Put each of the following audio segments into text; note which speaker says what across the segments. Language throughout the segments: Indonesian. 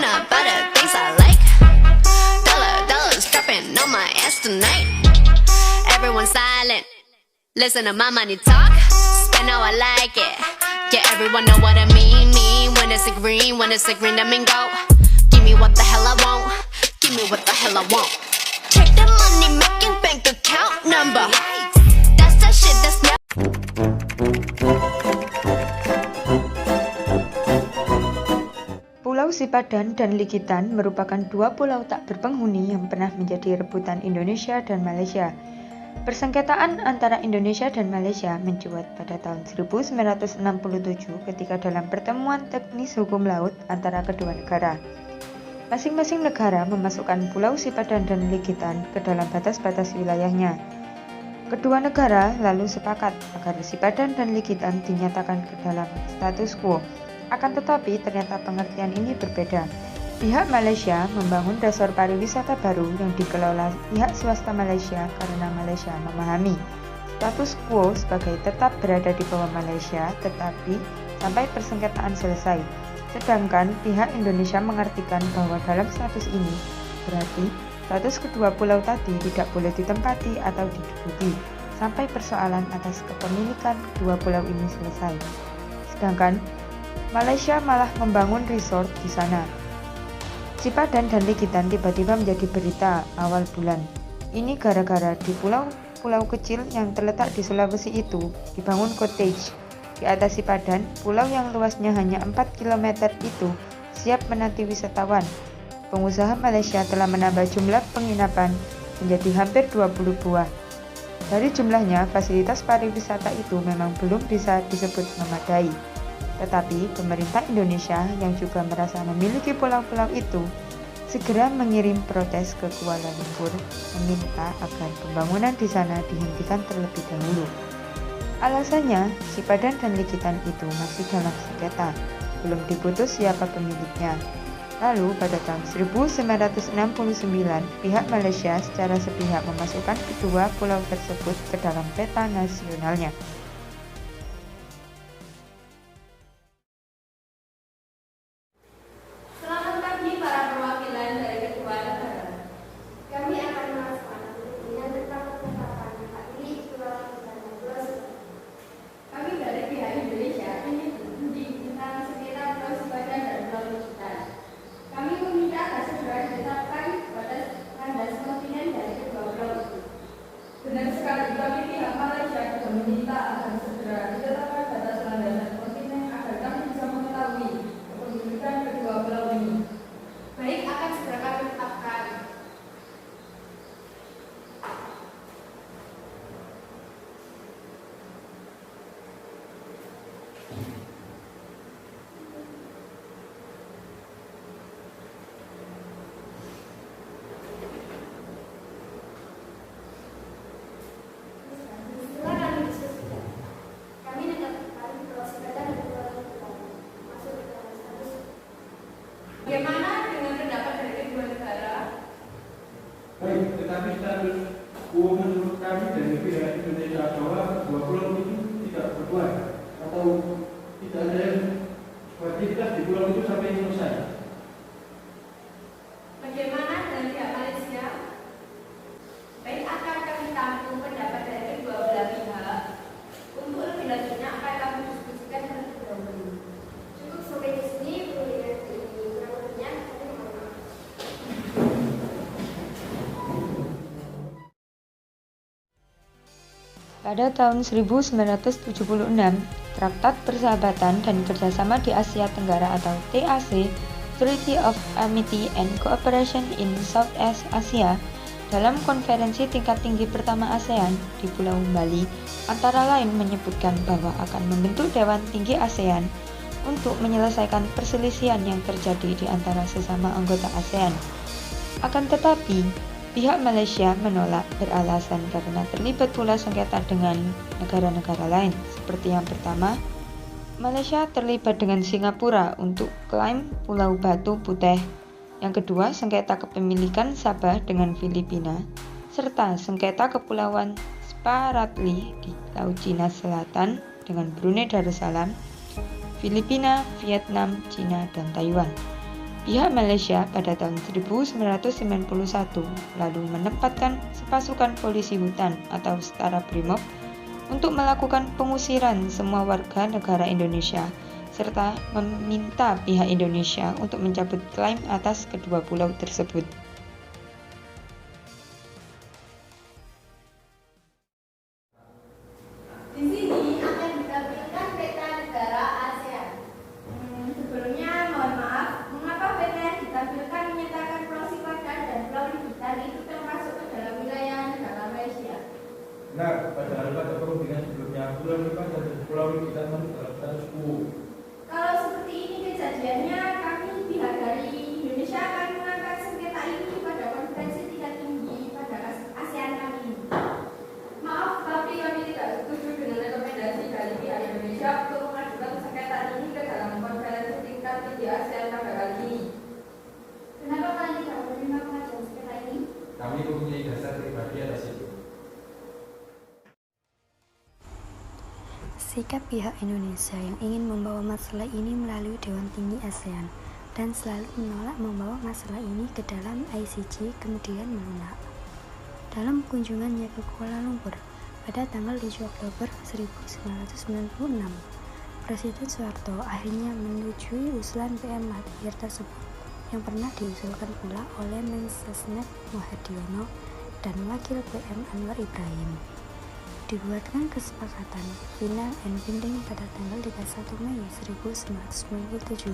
Speaker 1: peanut butter, things I like. Dollars dropping on my ass tonight. Everyone silent, listen to my money talk. Spend how I like it. Yeah, everyone know what I mean. When it's a green, that mean go. Give me what the hell I want. Give me what the hell I want. Check the money making bank account number. That's that shit that's not.
Speaker 2: Pulau Sipadan dan Likitan merupakan dua pulau tak berpenghuni yang pernah menjadi rebutan Indonesia dan Malaysia. Persengketaan antara Indonesia dan Malaysia mencuat pada tahun 1967 ketika dalam pertemuan teknis hukum laut antara kedua negara. Masing-masing negara memasukkan Pulau Sipadan dan Likitan ke dalam batas-batas wilayahnya. Kedua negara lalu sepakat agar Sipadan dan Likitan dinyatakan ke dalam status quo. Akan tetapi ternyata pengertian ini berbeda. Pihak Malaysia membangun dasar pariwisata baru yang dikelola pihak swasta Malaysia karena Malaysia memahami status quo sebagai tetap berada di bawah Malaysia tetapi sampai persengketaan selesai. Sedangkan pihak Indonesia mengartikan bahwa dalam status ini berarti status kedua pulau tadi tidak boleh ditempati atau diduduki sampai persoalan atas kepemilikan kedua pulau ini selesai. Sedangkan Malaysia malah membangun resort di sana. Sipadan dan Likitan tiba-tiba menjadi berita awal bulan. Ini gara-gara di pulau-pulau kecil yang terletak di Sulawesi itu dibangun cottage. Di atas Sipadan, pulau yang luasnya hanya 4 km itu siap menanti wisatawan. Pengusaha Malaysia telah menambah jumlah penginapan menjadi hampir 20 buah. Dari jumlahnya, fasilitas pariwisata itu memang belum bisa disebut memadai. Tetapi pemerintah Indonesia yang juga merasa memiliki pulau-pulau itu segera mengirim protes ke Kuala Lumpur meminta agar pembangunan di sana dihentikan terlebih dahulu. Alasannya, Sipadan dan Likitan itu masih dalam sengketa, belum diputus siapa pemiliknya. Lalu pada tahun 1969, pihak Malaysia secara sepihak memasukkan kedua pulau tersebut ke dalam peta nasionalnya.
Speaker 3: Benar sekali, kami pihak Malaysia juga meminta agar segera ditetapkan batas landasan kontinen agar kami bisa mengetahui kepemilikan kedua pulau ini.
Speaker 4: Baik, akan segera kami tetapkan. Bagaimana dengan pendapat dari kedua negara?
Speaker 5: Baik, tetapi status quo menurut kami dari pihak Indonesia bahwa dua pulau itu tidak berbuat atau tidak ada yang beraktivitas di pulau itu sampai selesai.
Speaker 4: Bagaimana dengan pihak Malaysia? Baik, akan kami tampung pendapat dari kedua belah pihak. Untuk lebih lanjutnya akan kami diskusikan terlebih dahulu. Cukup sampai di sini,
Speaker 2: Pada tahun 1976, Traktat Persahabatan dan Kerjasama di Asia Tenggara atau TAC, Treaty of Amity and Cooperation in Southeast Asia, dalam konferensi tingkat tinggi pertama ASEAN di Pulau Bali, antara lain menyebutkan bahwa akan membentuk Dewan Tinggi ASEAN untuk menyelesaikan perselisihan yang terjadi di antara sesama anggota ASEAN. Akan tetapi, pihak Malaysia menolak beralasan karena terlibat pula sengketa dengan negara-negara lain. Seperti yang pertama, Malaysia terlibat dengan Singapura untuk klaim Pulau Batu Putih. Yang kedua, sengketa kepemilikan Sabah dengan Filipina, serta sengketa kepulauan Spratly di Laut Cina Selatan dengan Brunei Darussalam, Filipina, Vietnam, Cina, dan Taiwan. Pihak Malaysia pada tahun 1991 lalu menempatkan pasukan polisi hutan atau setara BRIMOB untuk melakukan pengusiran semua warga negara Indonesia serta meminta pihak Indonesia untuk mencabut klaim atas kedua pulau tersebut.
Speaker 4: Di sini akan ditampilkan peta negara ASEAN. Sebelumnya mohon maaf, mengapa peta yang ditampilkan menyatakan Pulau Sipadan dan Pulau Ligitan itu termasuk ke dalam wilayah negara Malaysia?
Speaker 5: Nah, pada aliran perundingan sebelumnya, Pulau Ligitan dan Pulau Ligitan masuk dalam status quo.
Speaker 4: Kalau seperti ini kejadiannya, kami pihak dari Indonesia akan mengangkat sengketa ini pada konferensi tingkat tinggi pada ASEAN kami.
Speaker 3: Maaf, tapi kami tidak setuju dengan rekomendasi dari pihak Indonesia untuk mengajukan sengketa ini ke dalam konferensi tingkat tinggi ASEAN pada kali ini.
Speaker 4: Kenapa kalian tidak menerima pengajuan sengketa ini?
Speaker 5: Kami mempunyai dasar pribadi atas itu.
Speaker 6: Sikap pihak Indonesia yang ingin membawa masalah ini melalui Dewan Tinggi ASEAN dan selalu menolak membawa masalah ini ke dalam ICJ kemudian melunak. Dalam kunjungannya ke Kuala Lumpur pada tanggal 7 Oktober 1996, Presiden Soeharto akhirnya menyetujui usulan PM Mahathir tersebut yang pernah diusulkan pula oleh Mensesnek Muhadiono dan Wakil PM Anwar Ibrahim. Dibuatkan kesepakatan final and binding pada tanggal 31 Mei 1997.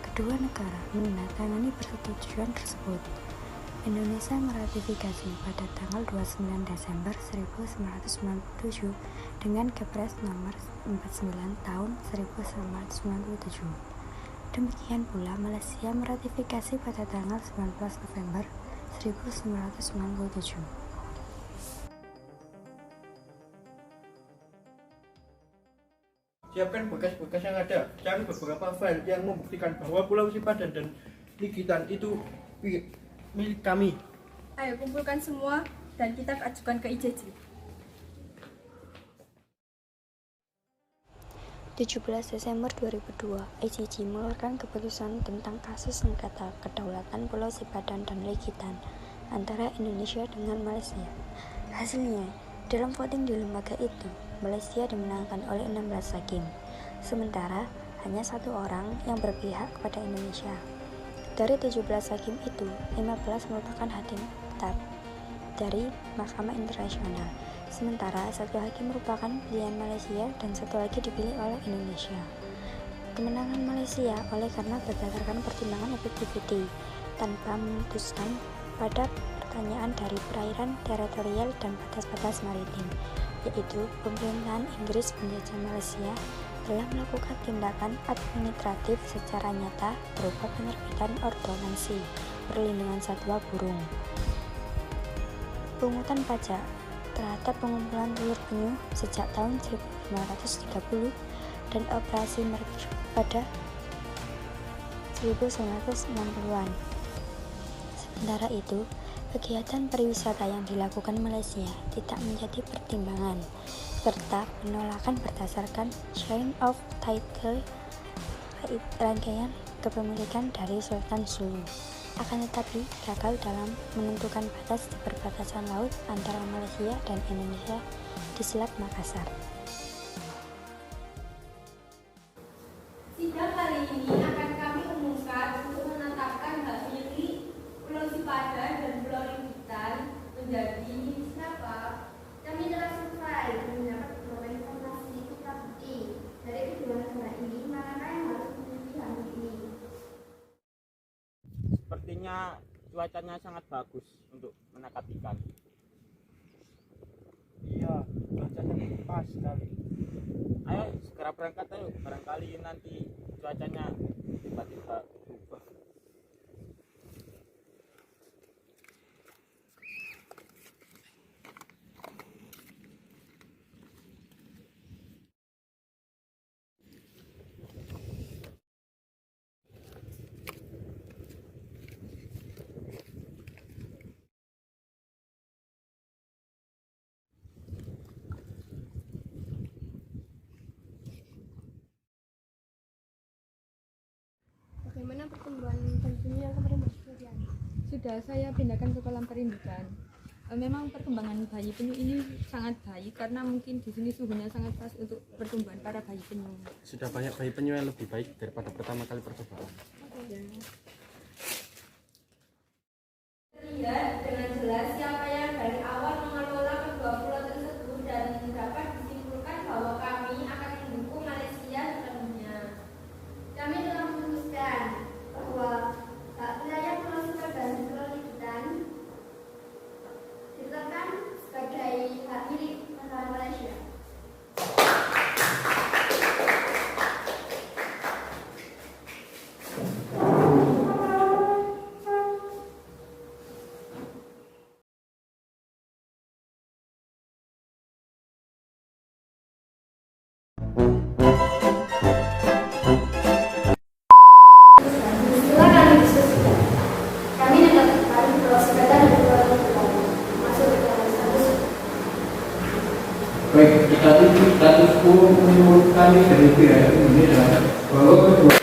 Speaker 6: Kedua negara menandatangani persetujuan tersebut. Indonesia meratifikasi pada tanggal 29 Desember 1997 dengan Kepres nomor 49 tahun 1997. Demikian pula Malaysia meratifikasi pada tanggal 19 November 1997.
Speaker 5: Siapkan bekas-bekas yang ada, cari beberapa file yang membuktikan bahwa Pulau Sipadan dan Ligitan itu milik kami.
Speaker 4: Ayo kumpulkan semua dan kita ajukan ke ICJ.
Speaker 6: 17 Desember 2002, ICJ mengeluarkan keputusan tentang kasus sengketa kedaulatan Pulau Sipadan dan Ligitan antara Indonesia dengan Malaysia. Hasilnya, dalam voting di lembaga itu, Malaysia dimenangkan oleh 16 hakim, sementara hanya satu orang yang berpihak kepada Indonesia. Dari 17 hakim itu, 15 merupakan hakim tetap dari Mahkamah Internasional, sementara satu hakim merupakan pilihan Malaysia dan satu lagi dipilih oleh Indonesia. Kemenangan Malaysia oleh karena berdasarkan pertimbangan objektiviti tanpa memutuskan pada pertanyaan dari perairan teritorial dan batas-batas maritim, yaitu pemerintahan Inggris penjajah Malaysia telah melakukan tindakan administratif secara nyata berupa penerbitan ordonansi perlindungan satwa burung, pungutan pajak terhadap pengumpulan telur penyu sejak tahun 1930 dan operasi merger pada 1960-an. Sementara itu, kegiatan pariwisata yang dilakukan Malaysia tidak menjadi pertimbangan, serta penolakan berdasarkan sharing of title rangkaian kepemilikan dari Sultan Sulu. Akan tetapi, gagal dalam menentukan batas di perbatasan laut antara Malaysia dan Indonesia di Selat Makassar.
Speaker 4: Sidang kali ini akan kami umumkan untuk menetapkan hak milik Pulau Sipadan dan Pulau Ligitan menjadi milik siapa. Kami telah survei dan mendapat beberapa informasi itu terbukti dari kedua negara ini, manakah yang harus memiliki hak milik ini.
Speaker 7: Sepertinya cuacanya sangat bagus untuk menangkap ikan.
Speaker 5: Iya, cuacanya pas sekali.
Speaker 7: Ayo segera berangkat ayo, barangkali nanti cuacanya tiba-tiba berubah.
Speaker 8: Bagaimana pertumbuhan
Speaker 3: Sudah saya pindahkan ke kolam perindukan. Memang perkembangan bayi penyu ini sangat baik karena mungkin di sini suhunya sangat pas untuk pertumbuhan para bayi penyu.
Speaker 8: Sudah banyak bayi penyu yang lebih baik daripada pertama kali percobaan.
Speaker 4: Terlihat dengan jelas siapa yang dari awal mengelola kedua pulau tersebut dan dapat disimpulkan bahwa kami akan mendukung Malaysia sepenuhnya. Kami telah memutuskan bahwa wilayah Pulau Sumber dan Pulau Likitan ditetapkan sebagai hak milik negara Malaysia.
Speaker 5: Baik, tetapi status quo menurut kami dari pihak ini adalah bahwa kedua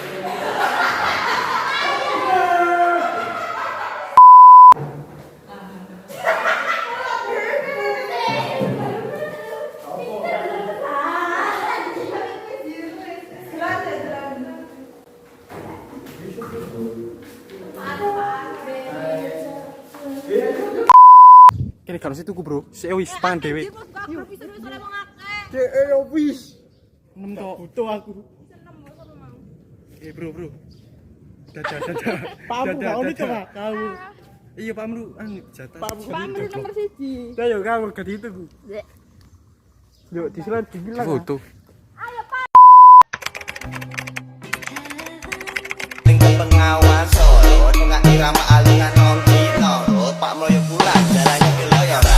Speaker 8: Kini kalau situ bro, wis pan dewe. Wis. Nem tok butuh aku. Bro. Dadah. Pamru kau ini coba kau. Iya pamru jatah. Pamru nomor 1. Ayo kamu ke situ. Yuk disilat dibilang. Foto.
Speaker 9: Tinggal pengawas Solo, nggak irama alungan om kita. Pak Mloyo pulang, jalannya ke Loyora.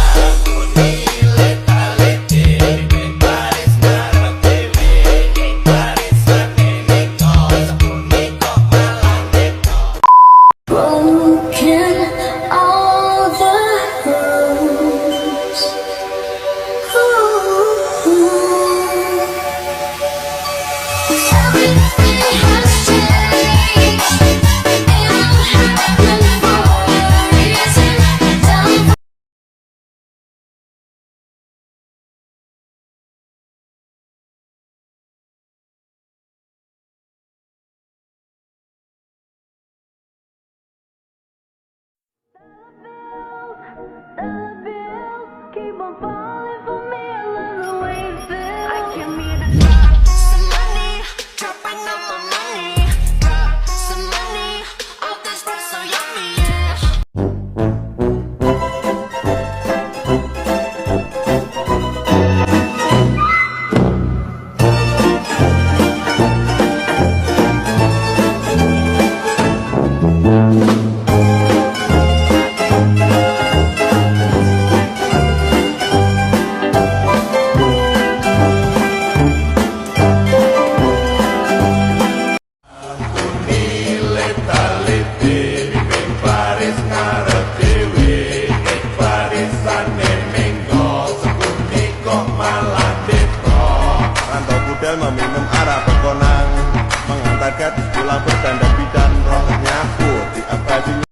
Speaker 9: Meminum arah pekonang, mengantar gadis pulang bertanda bidan, rohnya putih abadinya.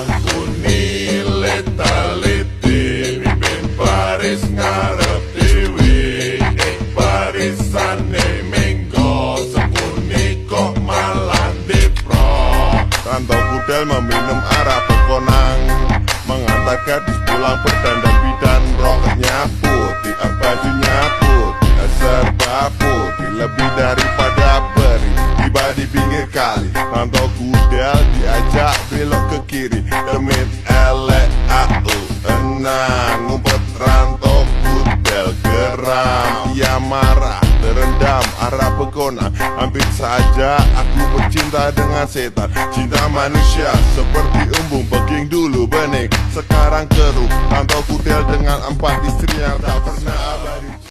Speaker 9: Aku nilai taliti, mimpin baris ngarep dewi, barisane minggo, sepuni kok malah dipro. Rantau kudel meminum arah pekonang, mengantar gadis pulang bertanda bidan, rohnya putih abadinya putih, serba putih. Lebih daripada peri, tiba di pinggir kali. Rantau kudel diajak belok ke kiri. Demit elek au enang, ngumpet rantau kudel geram. Ia marah, terendam arah pegonang. Hampir saja aku bercinta dengan setan. Cinta manusia seperti embung, beging dulu bening, sekarang keruh. Rantau kudel dengan 4 istri yang tak pernah abadi.